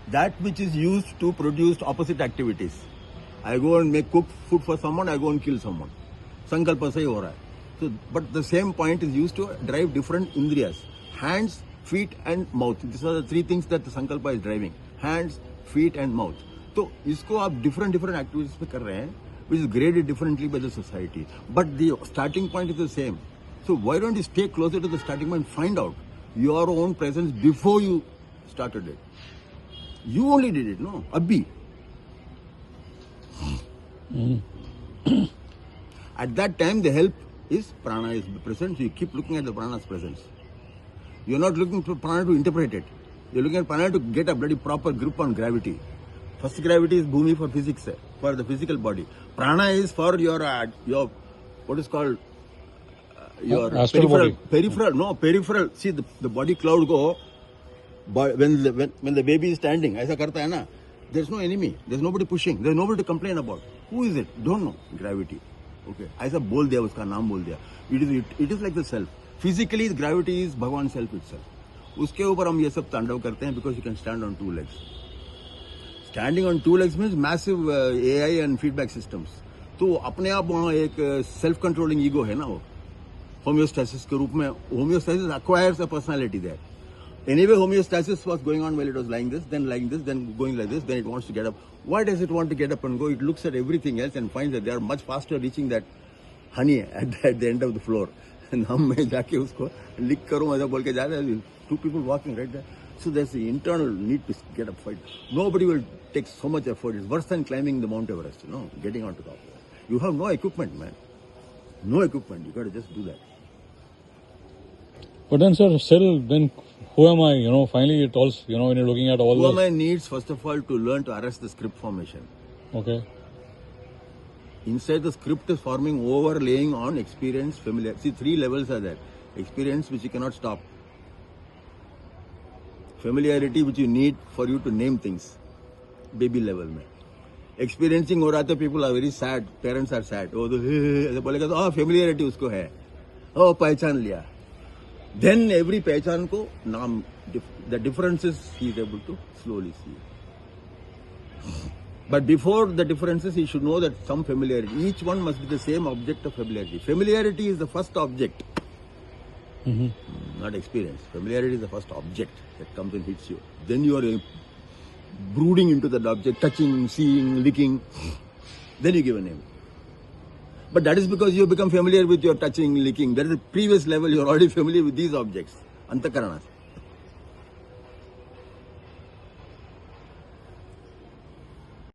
that which is used to produce opposite activities. I go and make cook food for someone, I go and kill someone. Sankalpa se ho raha hai. So, but the same point is used to drive different indriyas. Hands, feet and mouth. These are the three things that the Sankalpa is driving. Hands, feet and mouth. So, isko aap different activities pe kar rahe hain, which is graded differently by the society. But the starting point is the same. So, why don't you stay closer to the starting point and find out your own presence before you started it? You only did it, no? Abhi. At that time, the help is prana is present. So you keep looking at the prana's presence. You're not looking for prana to interpret it. You're looking at prana to get a bloody proper grip on gravity. First gravity is bhumi for physics, for the physical body. Prana is for your what is called your peripheral. See the body cloud go. When the baby is standing, ऐसा करता है ना, there's no enemy, there's nobody pushing, there's nobody to complain about. Who is it? Don't know. Gravity. Okay. ऐसा बोल दिया, उसका नाम बोल दिया. It is like the self. Physically, gravity is Bhagwan self itself. उसके ऊपर हम ये सब तांडव करते हैं because you can stand on two legs. Standing on two legs means massive AI and feedback systems. तो अपने आप वहाँ एक self controlling ego है ना वो. Homeostasis के रूप में homeostasis acquires a personality there. Anyway, homeostasis was going on while it was lying this, then going like this, then it wants to get up. Why does it want to get up and go? It looks at everything else and finds that they are much faster reaching that honey at the end of the floor. And हम मैं जाके उसको lick करूँ ऐसा बोल के जा रहे हैं. Two people walking right there. So there's the internal need to get up fight. Nobody will take so much effort. It's worse than climbing the Mount Everest, getting onto top. You have no equipment, man. No equipment. You got to just do that. But then, sir, still, then who am I? Finally it all, when you're looking at all Who am I needs, first of all, to learn to arrest the script formation. Okay. Inside the script is forming, overlaying on experience, familiar. See, three levels are there. Experience, which you cannot stop. Familiarity, which you need for you to name things. Baby level. Mein. Experiencing ho raha, people are very sad. Parents are sad. Oh, familiarity usko hai. Oh, pehchan liya. Then every pehchan ko naam, the differences he is able to slowly see. But before the differences, he should know that some familiarity. Each one must be the same object of familiarity. Familiarity is the first object, not experience. Familiarity is the first object that comes and hits you. Then you are brooding into that object, touching, seeing, licking. Then you give a name. But that is because you become familiar with your touching, licking. That is the previous level, you are already familiar with these objects. Antakaranas.